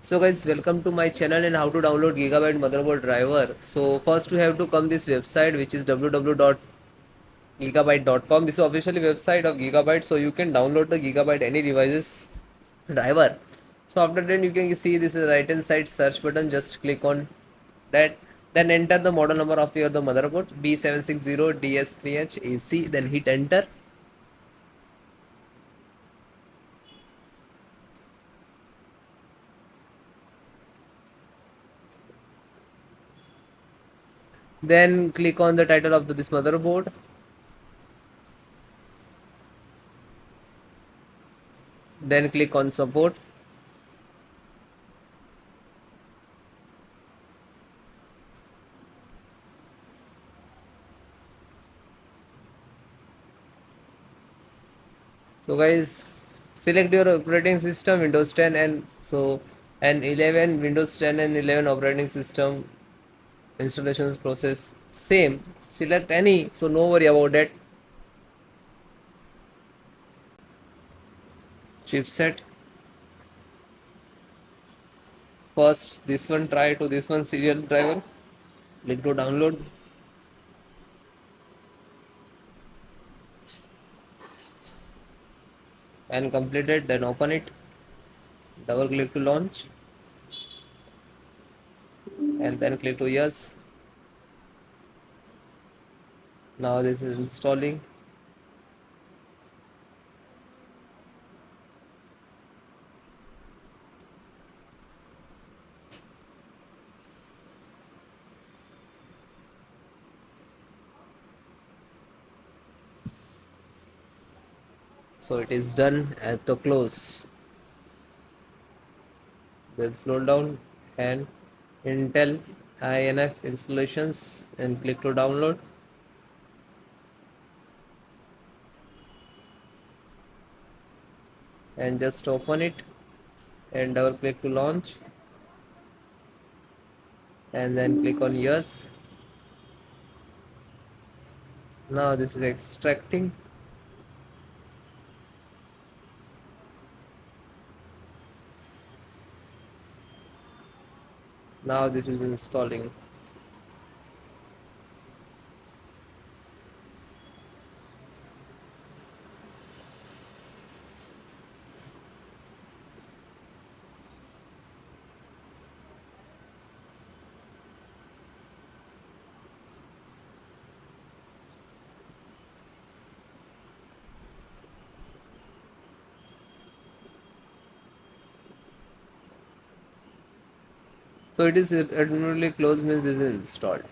So guys, welcome to my channel and how to download Gigabyte motherboard driver. So first you have to come this website which is www.gigabyte.com. This is officially website of Gigabyte, so you can download the Gigabyte any devices driver. So after that you can see this is right hand side search button, just click on that, then enter the model number of your the motherboard B760 DS3H AC, then hit enter. Then click on the title of this motherboard. Then click on support. So guys, select your operating system Windows 10 and 11 Windows 10 and 11 operating system installations process same. Select any, so no worry about that. Chipset. First this one, try to this one serial driver. Click to download and complete it. Then open it. Double click to launch and then click to yes. Now this is installing. So it is done at the close. Then slow down and Intel INF installations and click to download and just open it and double click to launch and then click on yes. Now this is extracting. Now this is installing. So it is automatically closed, means this is installed.